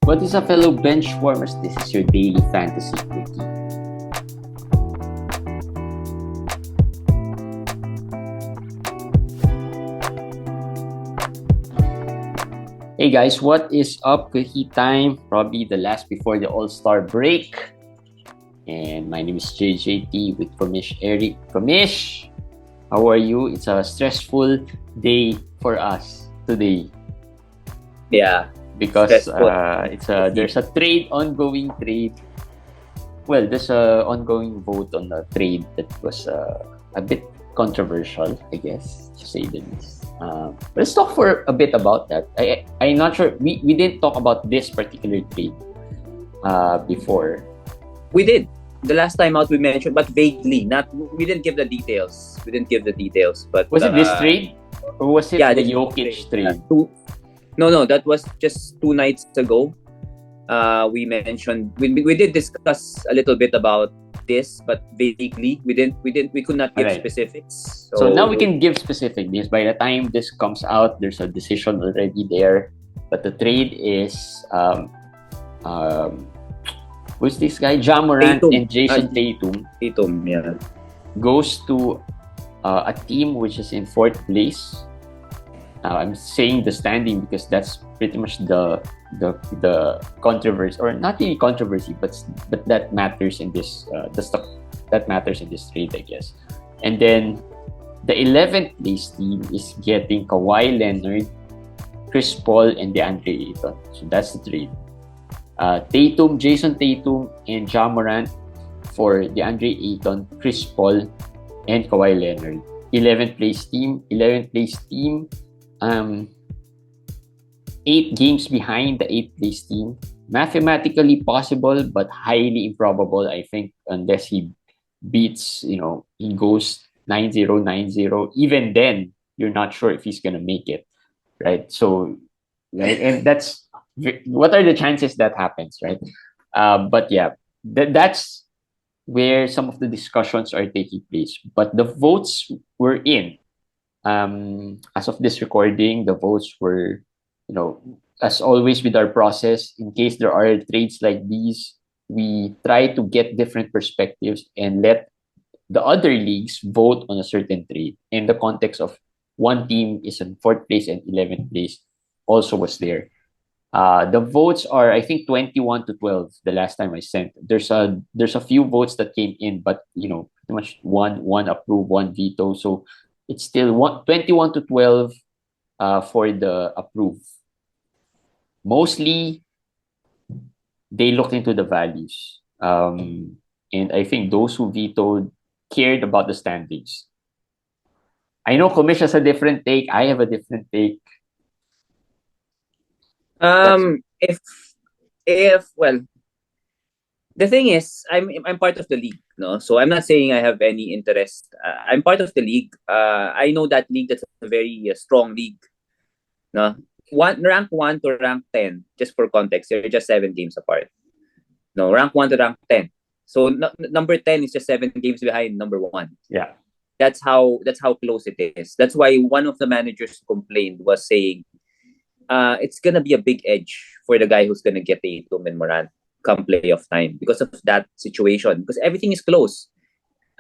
What is up, fellow bench warmers? This is your daily fantasy quickie. Hey guys, what is up? Quickie time, probably the last before the All-Star break. And my name is JJT with Komish Eric. Komish, how are you? It's a stressful day for us today. Yeah. Because there's a ongoing trade. Well, there's a ongoing vote on a trade that was a bit controversial, I guess, to say the least. Let's talk for a bit about that. I'm not sure. We didn't talk about this particular trade before. We did. The last time out we mentioned, but vaguely. We didn't give the details. But was it this trade? Or was it the Jokic trade? No, that was just 2 nights ago. We mentioned we did discuss a little bit about this, but vaguely we could not give specifics. So now we can give specific because by the time this comes out, there's a decision already there. But the trade is who's this guy? Ja Morant and Jason Tatum. Yeah. Goes to a team which is in 4th place. I'm saying the standing because that's pretty much the controversy, or not really controversy, but that matters in this that matters in this trade, I guess. And then the 11th place team is getting Kawhi Leonard, Chris Paul, and DeAndre Ayton. So that's the trade. Jason Tatum, and Ja Morant for DeAndre Ayton, Chris Paul, and Kawhi Leonard. 11th place team. 8 games behind the 8th place team. Mathematically possible, but highly improbable, I think, unless he beats, he goes 9-0, 9-0. Even then, you're not sure if he's going to make it, right? So, right? And that's, what are the chances that happens, right? But yeah, that's where some of the discussions are taking place. But the votes were in. As of this recording, the votes were, as always with our process, in case there are trades like these, we try to get different perspectives and let the other leagues vote on a certain trade. In the context of one team is in 4th place and 11th place also was there. The votes are, I think, 21-12 the last time I sent. There's a few votes that came in, but pretty much one approved, one veto. So it's still 21-12 for the approve. Mostly, they looked into the values. And I think those who vetoed cared about the standings. I know Komish has a different take. I have a different take. Well, the thing is, I'm part of the league, no. So I'm not saying I have any interest. I'm part of the league. I know that league. That's a very strong league, no. Rank 1 to rank 10. Just for context, they're just 7 games apart. No, rank 1 to rank 10. So number 10 is just 7 games behind number 1. Yeah, that's how close it is. That's why one of the managers complained, was saying, it's gonna be a big edge for the guy who's gonna get Tatum and Morant come playoff time because of that situation, because everything is close.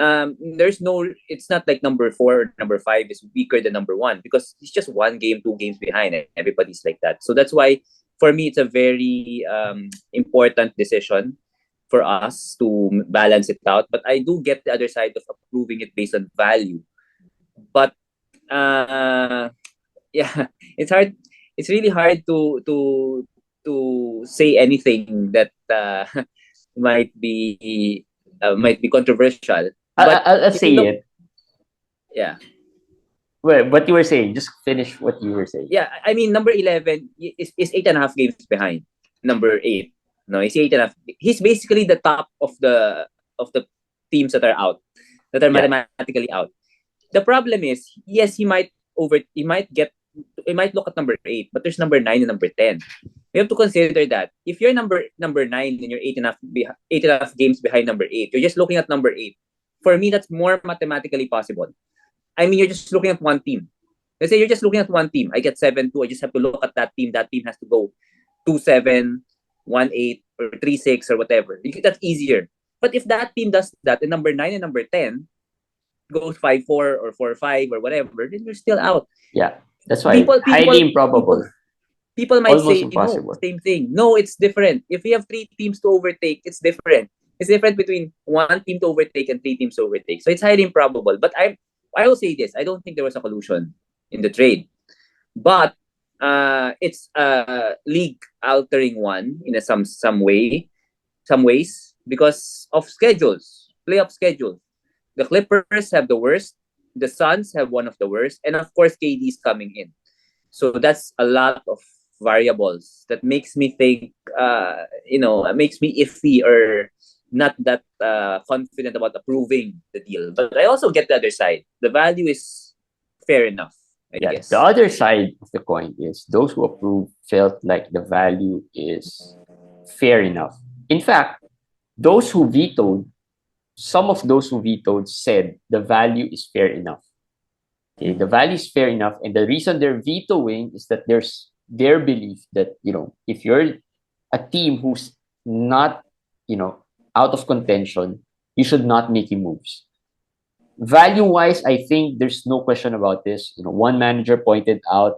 It's not like number 4 or number 5 is weaker than number 1, because it's just 1 game, 2 games behind, and everybody's like that. So that's why for me it's a very important decision for us to balance it out. But I do get the other side of approving it based on value. But it's hard. It's really hard to say anything that might be controversial. But I'll say it. Yeah. Well, what you were saying, just finish what you were saying. Yeah, I mean, number 11 is 8.5 games behind number 8. No, he's 8.5. He's basically the top of the teams that are out, that are mathematically out. The problem is, yes, he might look at number 8, but there's number 9 and number 10. We have to consider that if you're number 9 and you're 8.5 games behind number 8, you're just looking at number 8. For me, that's more mathematically possible. I mean, you're just looking at one team. Let's say you're just looking at one team. I get 7-2. I just have to look at that team. That team has to go 2-7, 1-8 or 3-6 or whatever. That's easier. But if that team does that, and number 9 and number 10 goes 5-4 or 4-5 or whatever, then you're still out. Yeah, that's why People, highly people, improbable, people might almost say, no, impossible. same thing. No, it's different. If we have 3 teams to overtake, it's different. It's different between 1 team to overtake and 3 teams to overtake. So it's highly improbable. But I will say this: I don't think there was a collusion in the trade, but it's a league altering one in some ways because of schedules, playoff schedules. The Clippers have the worst. The Suns have one of the worst, and of course, KD is coming in. So that's a lot of variables that makes me think, it makes me iffy or not that confident about approving the deal. But I also get the other side. The value is fair enough, I Yeah, the guess. other side of the coin is those who approve felt like the value is fair enough. In fact, those who vetoed, some of those who vetoed said the value is fair enough. Okay, the value is fair enough, and the reason they're vetoing is that there's their belief that if you're a team who's not out of contention, you should not make moves. Value wise, I think there's no question about this. One manager pointed out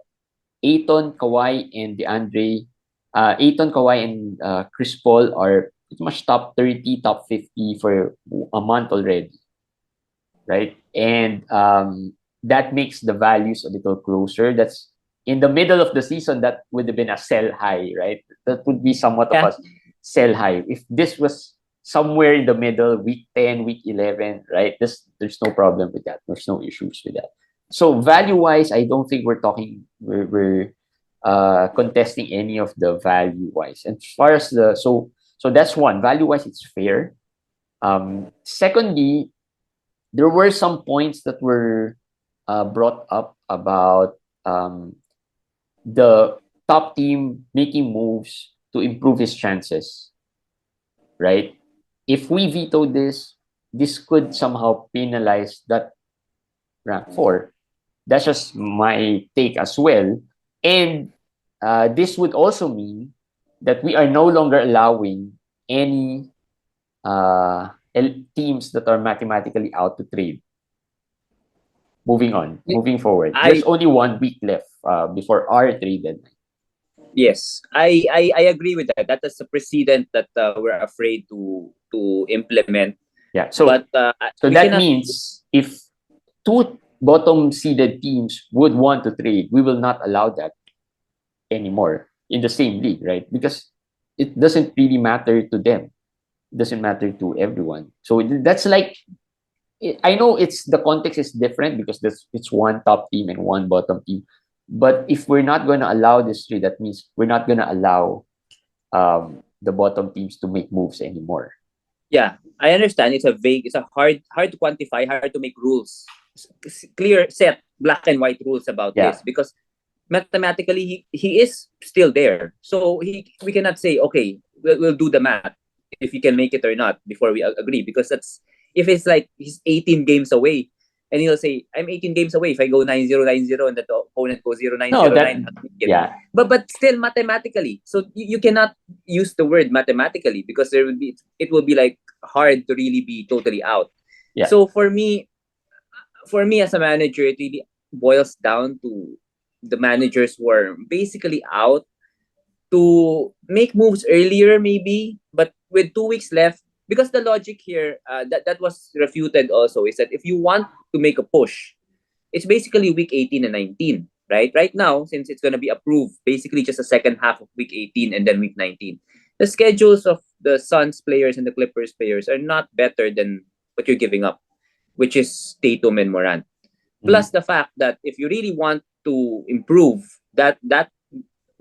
Aiton, Kawhi, and DeAndre. Aiton, Kawhi, and Chris Paul are pretty much top 30, top 50 for a month already, right? And that makes the values a little closer. That's in the middle of the season. That would have been a sell high, right? That would be somewhat of Yeah. a sell high. If this was somewhere in the middle, week 10, week 11, right? There's no problem with that. There's no issues with that. So value wise, I don't think we're contesting any of the value wise. And as far as so that's one value wise, it's fair. Secondly, there were some points that were brought up about the top team making moves to improve his chances, right? If we veto this, this could somehow penalize that rank 4. That's just my take as well. And this would also mean that we are no longer allowing any teams that are mathematically out to trade. Moving on, moving forward. There's I only 1 week left before our trade deadline. Yes, I agree with that. That is a precedent that we're afraid to implement. Yeah. So But we that cannot. means if 2 bottom seeded teams would want to trade, we will not allow that anymore in the same league, right? Because it doesn't really matter to them. It doesn't matter to everyone. So that's like, I know it's the context is different because it's one top team and one bottom team. But if we're not going to allow this trade, that means we're not going to allow the bottom teams to make moves anymore. Yeah, I understand. It's a hard to quantify, hard to make rules, clear set black and white rules about this because mathematically he is still there. So we cannot say okay, we'll do the math if he can make it or not before we agree because that's if it's like he's 18 games away and he'll say I'm 18 games away if I go 9-0 and the opponent goes 0-9-0-9. No, yeah. But still mathematically. So you cannot use the word mathematically because it will be like hard to really be totally out. Yeah. So for me as a manager, it really boils down to the managers who are basically out to make moves earlier maybe, but with 2 weeks left, because the logic here that was refuted also is that if you want to make a push, it's basically week 18 and 19, right? Right now, since it's going to be approved, basically just the second half of week 18 and then week 19. The schedules of the Suns players and the Clippers players are not better than what you're giving up, which is Tatum and Morant. Plus the fact that if you really want to improve, that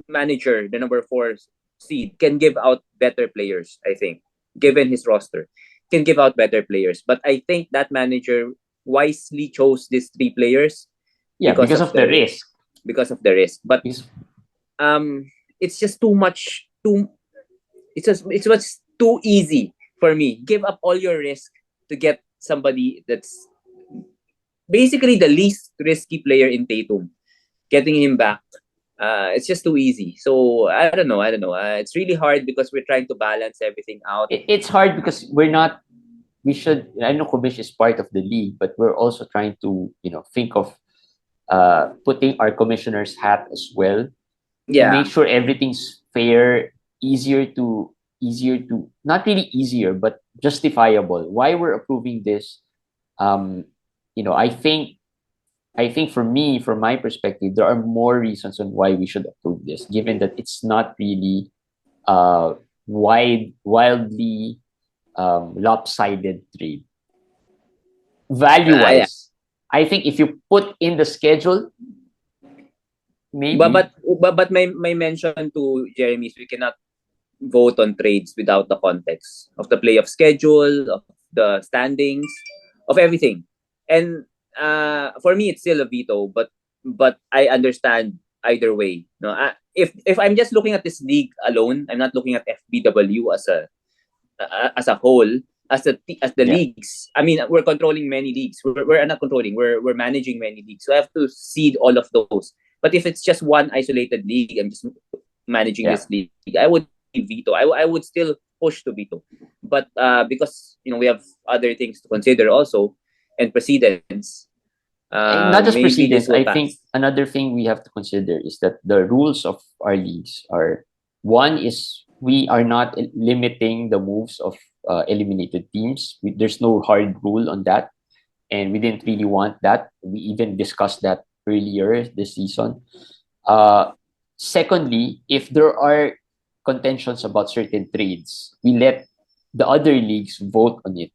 manager, the number 4 seed, can give out better players, I think, given his roster. Can give out better players. But I think that manager wisely chose these 3 players. Yeah, because of the risk. Because of the risk. But it's just too much it's much too easy for me. Give up all your risk to get somebody that's basically the least risky player in Tatum. Getting him back It's just too easy. So I don't know. It's really hard because we're trying to balance everything out. It's hard because we should, I know Kubish is part of the league, but we're also trying to, think of putting our commissioner's hat as well to Yeah. make sure everything's fair, easier to not really easier, but justifiable. Why we're approving this? Um, I think for me, from my perspective, there are more reasons on why we should approve this, given that it's not really wildly lopsided trade. Value Yeah. wise, I think if you put in the schedule, But maybe. but but my mention to Jeremy is we cannot vote on trades without the context of the playoff schedule, of the standings, of everything. And for me, it's still a veto, but I understand either way. No, if I'm just looking at this league alone, I'm not looking at FBW as a whole, as the Yeah. leagues. I mean, we're controlling many leagues. We're not controlling. We're managing many leagues. So I have to seed all of those. But if it's just one isolated league, I'm just managing Yeah. this league, I would veto. I would still push to veto. But because we have other things to consider also and precedents, And not just maybe this precedence, will I think pass. another thing we have to consider is that the rules of our leagues are, one is we are not limiting the moves of eliminated teams. There's no hard rule on that, and we didn't really want that. We even discussed that earlier this season. Uh, Secondly, if there are contentions about certain trades, we let the other leagues vote on it.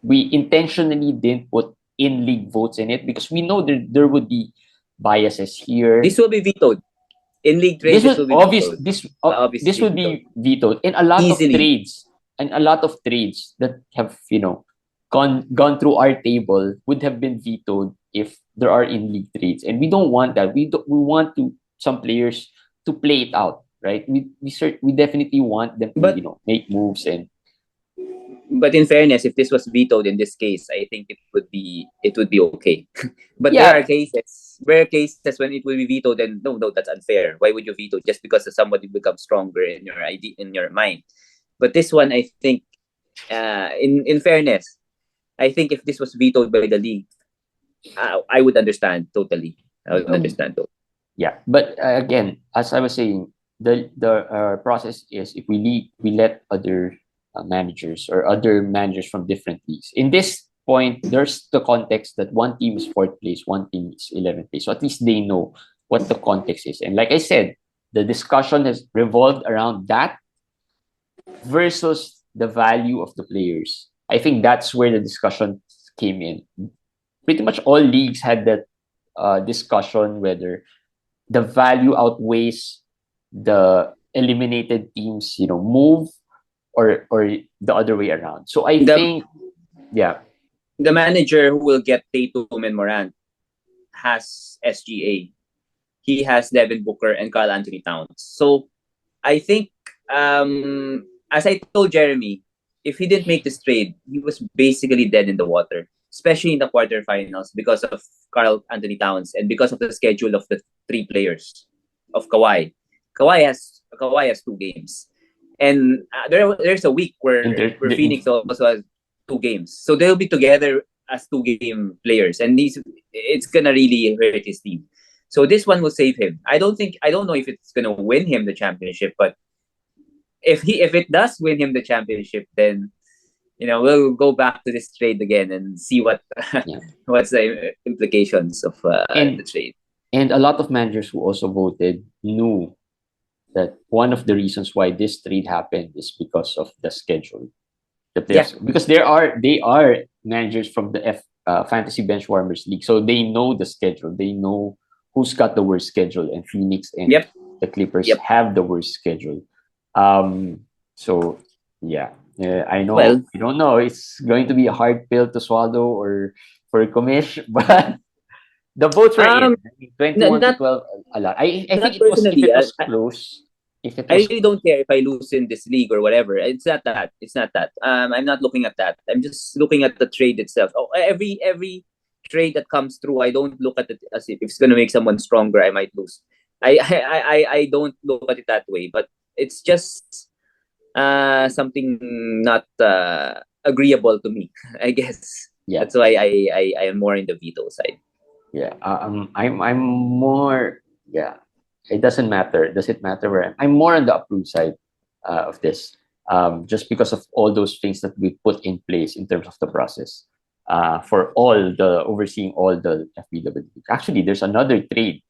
We intentionally didn't put in league votes in it because we know there would be biases here. This will be vetoed. In league trade, This this would will be obvious vetoed. this Obviously would vetoed. be vetoed in a lot of Easily. trades, and a lot of trades that have gone through our table would have been vetoed if there are in league trades, and we don't want that. We want to some players to play it out, right? We definitely want them to But make moves. And but in fairness, if this was vetoed in this case, I think it would be okay. But there are yeah, cases, rare cases when it will be vetoed, and no, that's unfair. Why would you veto just because somebody becomes stronger in your ID in your mind? But this one, I think, in fairness, I think if this was vetoed by the league, I would understand totally. I would um, understand totally. yeah. But again, as I was saying, the process is if we let other managers or other managers from different leagues. In this point, there's the context that one team is fourth place, one team is 11th place. So at least they know what the context is. And like I said, the discussion has revolved around that versus the value of the players. I think that's where the discussion came in. Pretty much all leagues had that discussion whether the value outweighs the eliminated teams, move, or the other way around. So I The think, yeah, the manager who will get Tatum and Morant has SGA. He has Devin Booker and Carl Anthony Towns. So I think, as I told Jeremy, if he didn't make this trade, he was basically dead in the water, especially in the quarterfinals because of Carl Anthony Towns and because of the schedule of the three players of Kawhi. Kawhi has 2 games, and there's a week and where Phoenix also has 2 games, so they'll be together as 2 game players, and it's gonna really hurt his team. So this one will save him. I don't know if it's gonna win him the championship, but if it does win him the championship, then we'll go back to this trade again and see yeah, what's the implications of the and trade. and a lot of managers who also voted knew that one of the reasons why this trade happened is because of the schedule. The Yeah. players, because they are managers from the Fantasy Benchwarmers League, so they know the schedule. They know who's got the worst schedule, and Phoenix and Yep. the Clippers Yep. have the worst schedule. So yeah, I know Well, I don't know. It's going to be a hard pill to swallow or for Commish, but the votes were in. um, I mean, 21 to not 12, a lot. I think not it was, if personally. it I, was close, if it I was really don't care if I lose in this league or whatever. It's not that. It's not that. I'm not looking at that. I'm just looking at the trade itself. Oh, every trade that comes through, I don't look at it as if it's gonna make someone stronger. I might lose. I don't look at it that way, but it's just something not agreeable to me. I guess Yeah. that's why I am more in the veto side. Yeah. I'm more. Yeah. It doesn't matter. Does it matter where I'm more on the approve side of this. Just because of all those things that we put in place in terms of the process. For all the overseeing all the FBW. Actually, there's another trade,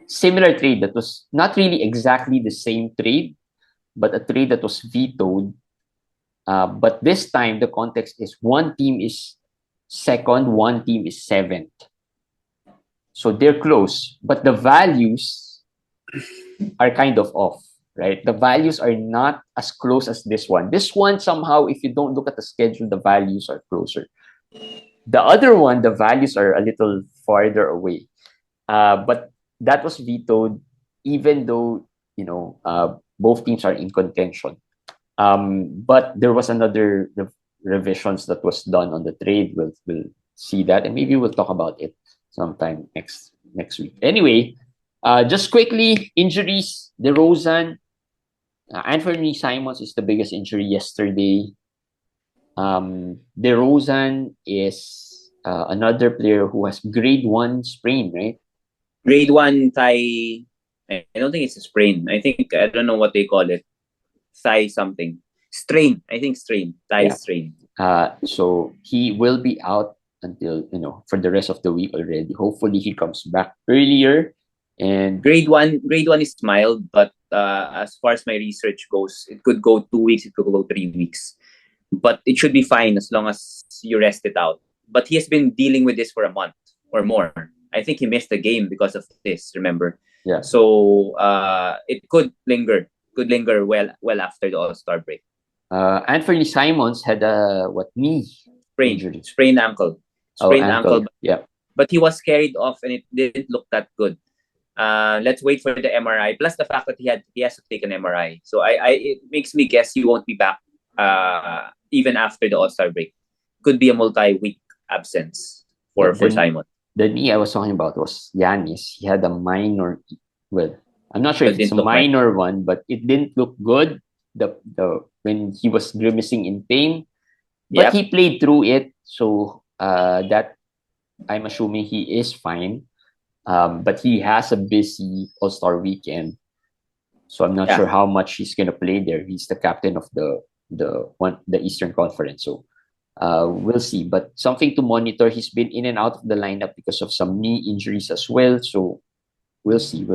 similar trade that was not really exactly the same trade, but a trade that was vetoed. But this time the context is one team is second, one team is seventh. So they're close, but the values are kind of off, right? The values are not as close as this one. This one, somehow, if you don't look at the schedule, the values are closer. The other one, the values are a little farther away. But that was vetoed, even though, both teams are in contention. But there was another revisions that was done on the trade. We'll see that, and maybe we'll talk about it sometime next week. Anyway, just quickly, injuries. DeRozan, Anthony Simons is the biggest injury yesterday. DeRozan is another player who has grade 1 sprain, right? Grade one thigh. I don't think it's a sprain. I think I don't know what they call it. Thigh something. Strain. I think strain. Thigh Yeah. strain. So he will be out until for the rest of the week already. Hopefully he comes back earlier. And Grade one is mild, but as far as my research goes, it could go 2 weeks, it could go 3 weeks. But it should be fine as long as you rest it out. But he has been dealing with this for a month or more. I think he missed the game because of this, remember? yeah, So it could linger well after the All-Star break. Anthony Simons had a knee injury? Sprained ankle. Oh, Sprained ankle. Yeah. But he was carried off and it didn't look that good. Let's wait for the MRI. Plus the fact that he has to take an MRI. So it makes me guess he won't be back even after the All-Star break. Could be a multi-week absence for Simon. The knee I was talking about was Giannis. He had a minor, well, I'm not sure if it's a minor one, but it didn't look good. The when he was grimacing in pain, but he played through it. So that I'm assuming he is fine. But he has a busy All-Star weekend, so I'm not sure how much he's gonna play there. He's the captain of the Eastern Conference, so we'll see. But something to monitor. He's been in and out of the lineup because of some knee injuries as well. So we'll see.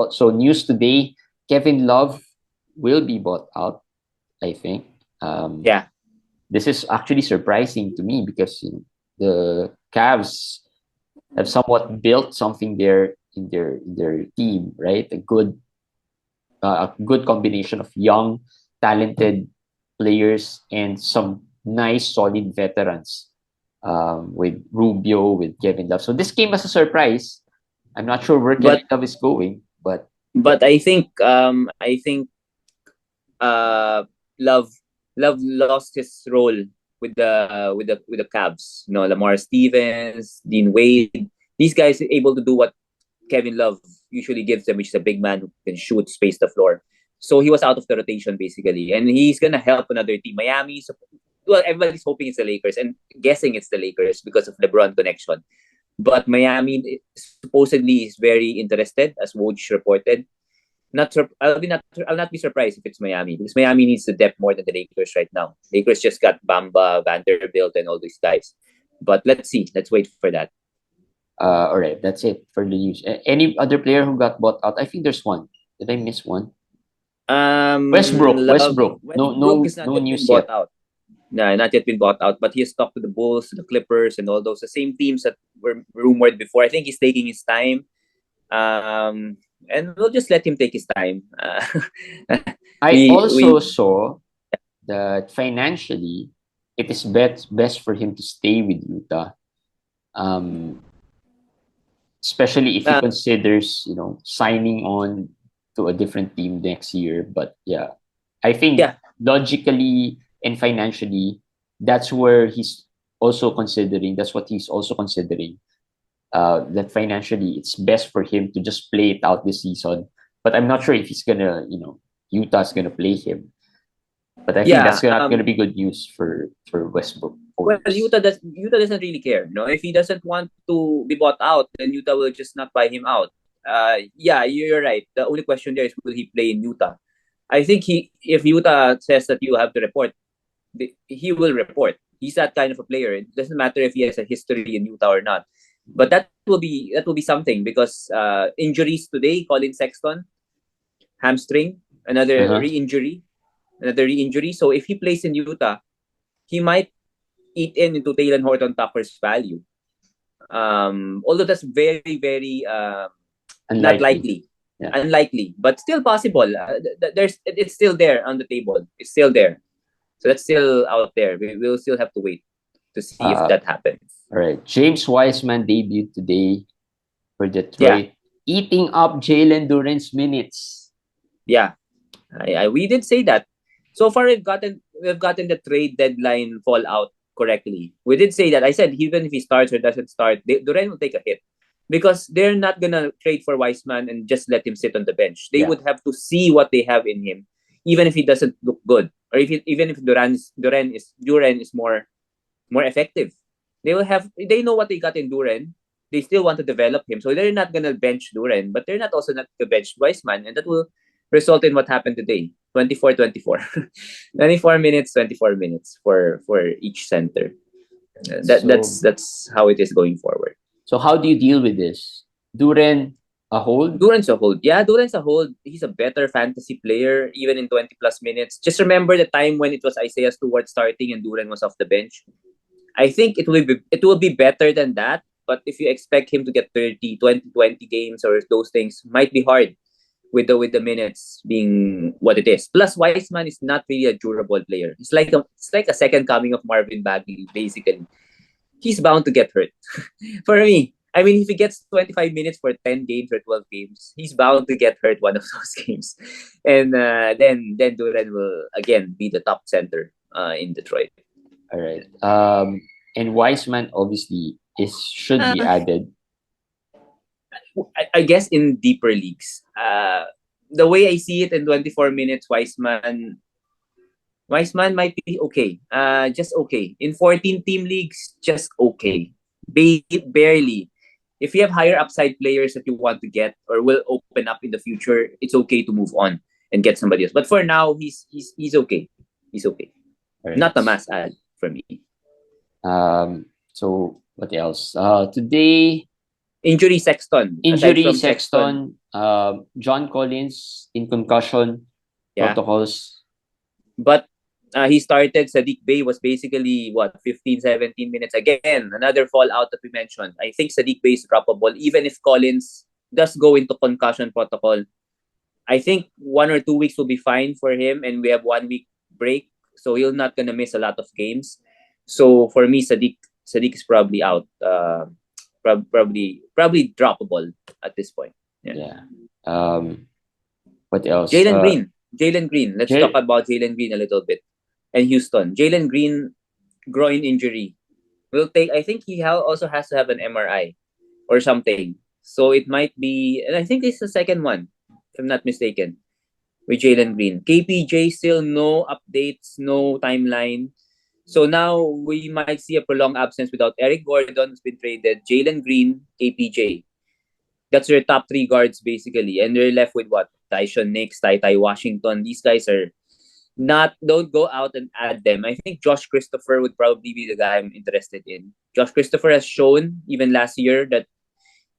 So news today: Kevin Love will be bought out, I think. This is actually surprising to me because the Cavs have somewhat built something there in their team, right? A good combination of young, talented players and some nice, solid veterans with Rubio, with Kevin Love. So this came as a surprise. I'm not sure where Kevin Love is going, but I think Love lost his role with the Cavs. Lamar Stevens, Dean Wade. These guys are able to do what Kevin Love usually gives them, which is a big man who can shoot, space the floor. So he was out of the rotation basically, and he's gonna help another team, Miami. So, well, everybody's hoping it's the Lakers and guessing it's the Lakers because of LeBron connection. But Miami supposedly is very interested, as Woj reported. I'll not be surprised if it's Miami because Miami needs the depth more than the Lakers right now. Lakers just got Bamba, Vanderbilt, and all these guys. But let's see. Let's wait for that. All right, that's it for the news. Any other player who got bought out? I think there's one. Did I miss one? Westbrook. No news yet. Out. No, not yet been bought out, but he has talked to the Bulls, the Clippers, and all those the same teams that were rumored before. I think he's taking his time. And we'll just let him take his time. I also saw that financially, it is best for him to stay with Utah. Especially if he considers, signing on to a different team next year. But yeah, I think logically and financially, that's where he's also considering. That's what he's also considering. that financially it's best for him to just play it out this season. But I'm not sure if he's gonna, Utah's gonna play him. But I think Yeah. that's not gonna be good news for Westbrook Well, owners. Utah doesn't really care. No, if he doesn't want to be bought out, then Utah will just not buy him out. Yeah, you're right. The only question there is, will he play in Utah? I think if Utah says that you have to report, he will report. He's that kind of a player. It doesn't matter if he has a history in Utah or not. But that will be something, because injuries today. Colin Sexton, hamstring, Uh-huh. another re-injury. So if he plays in Utah, he might eat into Taylor Horton Tucker's value. Although that's very, very not Unlikely. likely, Yeah. unlikely, but still possible. It's still there on the table. It's still there, so that's still out there. We'll still have to wait to see if Uh, that happens. all right. James Wiseman debuted today for Yeah, Detroit, eating up Jalen Duren's minutes. yeah. We did say that. So far, we've gotten the trade deadline fallout correctly. We did say that. I said even if he starts or doesn't start, Duren will take a hit, because they're not gonna trade for Wiseman and just let him sit on the bench. They Yeah. would have to see what they have in him, even if he doesn't look good, or even if Duren is more effective. They know what they got in Duren. They still want to develop him, so they're not gonna bench Duren, but they're not also not to bench Wiseman, and that will result in what happened today. 24-24. 24 minutes, 24 minutes for each center. That's how it is going forward. So how do you deal with this? Duren a hold? Duren's a hold. Yeah, Duren's a hold. He's a better fantasy player, even in 20 plus minutes. Just remember the time when it was Isaiah Stewart starting and Duren was off the bench. I think it will be better than that. But if you expect him to get 30, 20 games or those things, might be hard with the minutes being what it is. Plus, Wiseman is not really a durable player. It's like a second coming of Marvin Bagley, basically. He's bound to get hurt. For me, I mean, if he gets 25 minutes for 10 games or 12 games, he's bound to get hurt one of those games. And then Duran will again be the top center in Detroit. All right. And Wiseman obviously should be added. I guess in deeper leagues. The way I see it in 24 minutes, Wiseman might be okay. Just okay. In 14-team leagues, just okay. Barely. If you have higher upside players that you want to get or will open up in the future, it's okay to move on and get somebody else. But for now, he's okay. He's okay. Right. Not a mass ad for me. So what else? Today, Injury Sexton. Sexton. John Collins in concussion protocols. But he started. Sadiq Bey was basically 15, 17 minutes. Again, another fallout that we mentioned. I think Sadiq Bey is droppable. Even if Collins does go into concussion protocol, I think 1 or 2 weeks will be fine for him, and we have 1 week break, so he'll not gonna miss a lot of games. So for me, Sadiq is probably out. Probably droppable at this point. Yeah. What else? Jalen Green. Let's talk about Jalen Green a little bit. And Houston. Jalen Green, groin injury. I think he also has to have an MRI or something. So it might be, and I think this is the second one, if I'm not mistaken, with Jalen Green. KPJ still no updates, no timeline. So now we might see a prolonged absence without Eric Gordon, who's been traded, Jalen Green, KPJ. That's your top 3 guards basically, and you're left with what? Tyson Nix, Ty Washington. These guys are don't go out and add them. I think Josh Christopher would probably be the guy I'm interested in. Josh Christopher has shown even last year that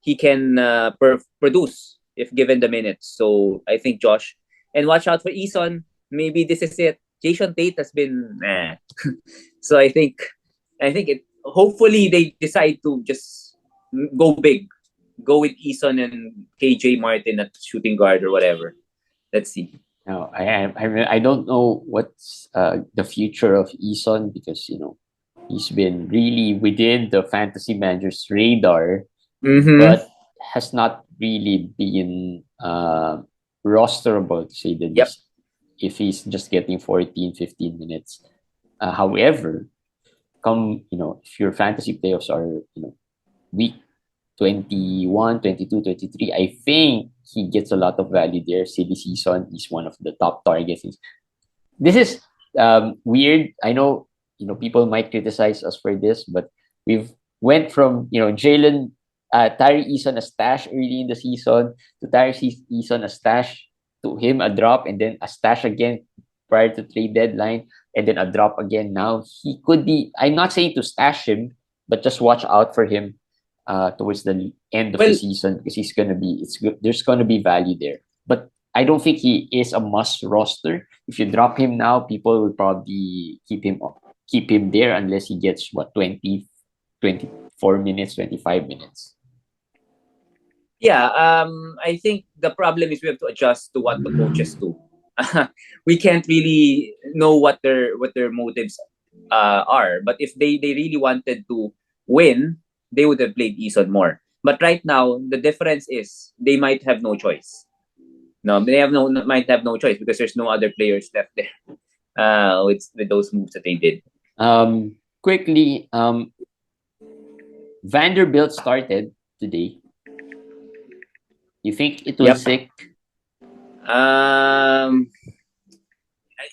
he can produce if given the minutes. So I think Josh, and watch out for Eason. Maybe this is it. Jason Tate has been so I think it. Hopefully they decide to just go big. Go with Eason and KJ Martin at shooting guard or whatever. Let's see. No, I don't know what's the future of Eason, because he's been really within the fantasy manager's radar, but has not really been rosterable, to say the least. If he's just getting 14, 15 minutes. However, if your fantasy playoffs are weak, 21, 22, 23. I think he gets a lot of value there. Silly season, he's one of the top targets. This is weird. I know people might criticize us for this, but we've went from Jalen Tyrese on a stash early in the season to Tyrese on a stash to him a drop and then a stash again prior to trade deadline and then a drop again. Now he could be. I'm not saying to stash him, but just watch out for him towards the end of the season because he's gonna be. It's good. There's gonna be value there, but I don't think he is a must roster. If you drop him now, people will probably keep him there unless he gets 20, 24 minutes, 25 minutes. Yeah, I think the problem is we have to adjust to what the coaches do. We can't really know what their motives are. But if they really wanted to win, they would have played Eason more. But right now, the difference is they might have no choice. No, they might have no choice because there's no other players left there. With those moves that they did. Quickly, Vanderbilt started today. You think it was sick?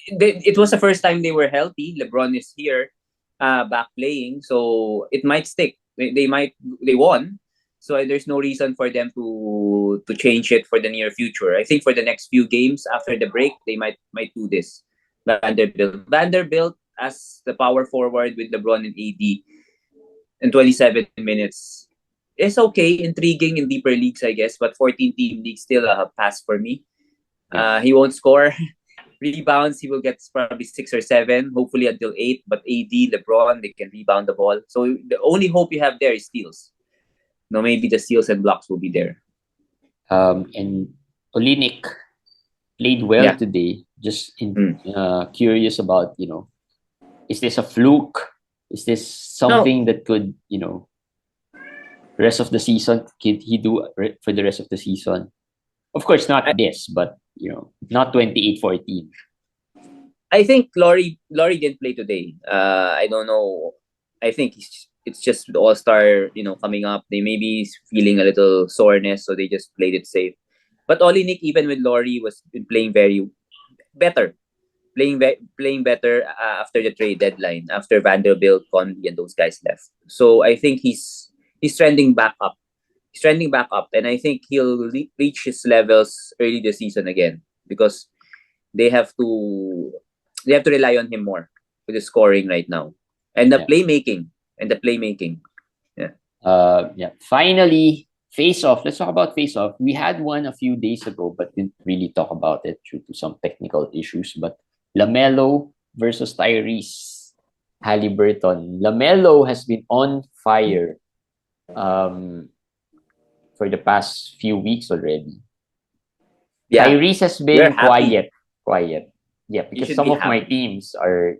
It was the first time they were healthy. LeBron is here, back playing, so it might stick. They won, so there's no reason for them to change it for the near future. I think for the next few games after the break, they might do this. Vanderbilt as the power forward with LeBron and AD in 27 minutes is okay, intriguing in deeper leagues, I guess, but 14-team league still a pass for me. He won't score. Rebounds, he will get probably 6 or 7, hopefully until 8. But AD, LeBron, they can rebound the ball. So the only hope you have there is steals. No, maybe the steals and blocks will be there. And Olynyk played well today. Just curious about, is this a fluke? Is this something that could, rest of the season? Could he do for the rest of the season? Of course, not this, but not 28-14. I think Laurie didn't play today. I don't know. I think it's just with All-Star, coming up. They may be feeling a little soreness, so they just played it safe. But Olynyk, even with Laurie, was playing better. Playing better after the trade deadline, after Vanderbilt, Conley, and those guys left. So I think he's trending back up. He's trending back up, and I think he'll reach his levels early this season again because they have to rely on him more with the scoring right now and the playmaking. Finally, Faceoff. Let's talk about Faceoff. We had one a few days ago, but didn't really talk about it due to some technical issues. But Lamelo versus Tyrese Halliburton. Lamelo has been on fire for the past few weeks already. Tyrese has been quiet. Yeah, because some of my teams are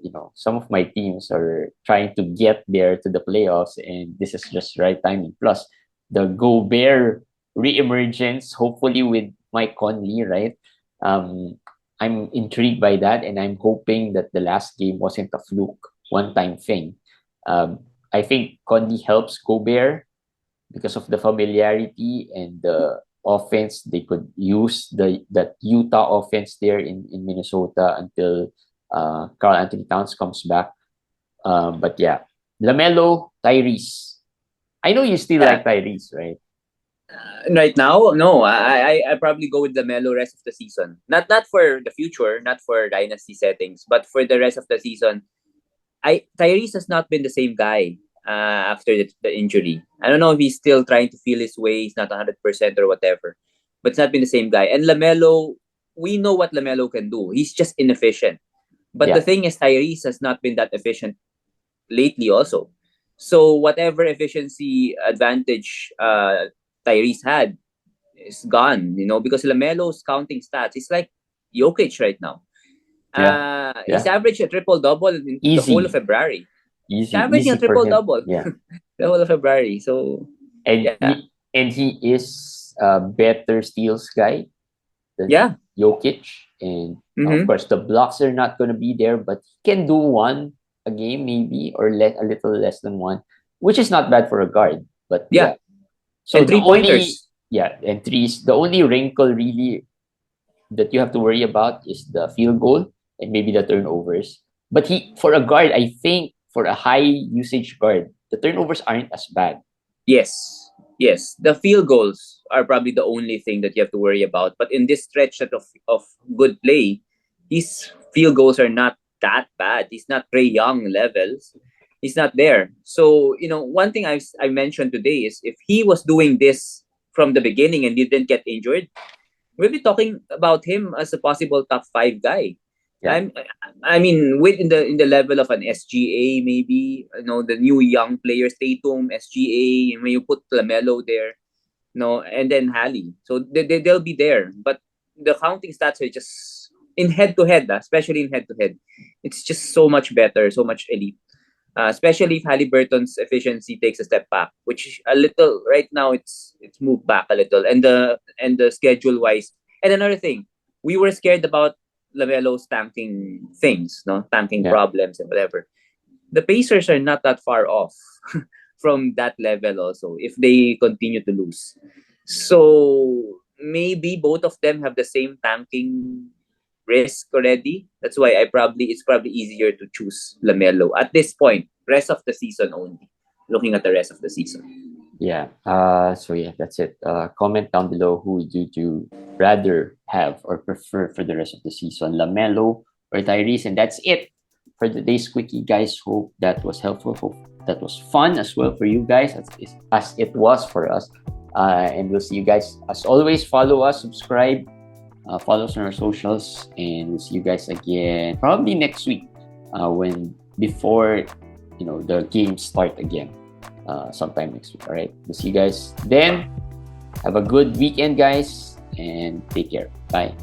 trying to get there to the playoffs, and this is just right timing. Plus, the Gobert reemergence, hopefully with Mike Conley, right? I'm intrigued by that, and I'm hoping that the last game wasn't a fluke, one-time thing. I think Conley helps Gobert because of the familiarity and the offense. They could use that Utah offense there in Minnesota until Karl Anthony Towns comes back. But yeah, Lamelo, Tyrese. I know you still like Tyrese, right? Right now, no. I probably go with Lamelo rest of the season. Not for the future, not for dynasty settings, but for the rest of the season. Tyrese has not been the same guy after the injury. I don't know if he's still trying to feel his way. He's not 100% or whatever, but it's not been the same guy. And Lamelo, we know what Lamelo can do. He's just inefficient. But the thing is, Tyrese has not been that efficient lately also. So whatever efficiency advantage Tyrese had is gone, because Lamelo's counting stats, it's like Jokic right now. He's averaged a triple-double in the whole of February. He's averaging a triple-double the whole of February. So, he is a better steals guy than Jokic. And of course, the blocks are not going to be there, but he can do one a game maybe, or a little less than one, which is not bad for a guard. But So And the only three-pointers. and threes, the only wrinkle really that you have to worry about is the field goal and maybe the turnovers. But for a guard, I think for a high usage guard, the turnovers aren't as bad. Yes. Yes. The field goals are probably the only thing that you have to worry about. But in this stretch of good play, his field goals are not that bad. He's not Trae Young levels. He's not there. So, one thing I mentioned today is if he was doing this from the beginning and didn't get injured, we'll be talking about him as a possible top 5 guy. Yeah. I mean, with in the level of an SGA, maybe, the new young players, Tatum, SGA, when you put Lamelo there, and then Halley. So they'll be there. But the counting stats are just in head to head, especially in head to head. It's just so much better, so much elite. Especially if Halliburton's efficiency takes a step back, which a little right now it's moved back a little, and the schedule wise. And another thing, we were scared about Lamelo's tanking things, tanking problems and whatever. The Pacers are not that far off from that level also if they continue to lose. So maybe both of them have the same tanking risk already. That's why it's probably easier to choose Lamelo at this point. Rest of the season only. Looking at the rest of the season. Yeah. That's it. Comment down below who would you rather have or prefer for the rest of the season, Lamelo or Tyrese, and that's it for today's quickie, guys. Hope that was helpful. Hope that was fun as well for you guys, as it was for us. And we'll see you guys as always. Follow us, subscribe. Follow us on our socials, and we'll see you guys again probably next week before the games start again sometime next week. All right, we'll see you guys then. Have a good weekend, guys, and take care. Bye.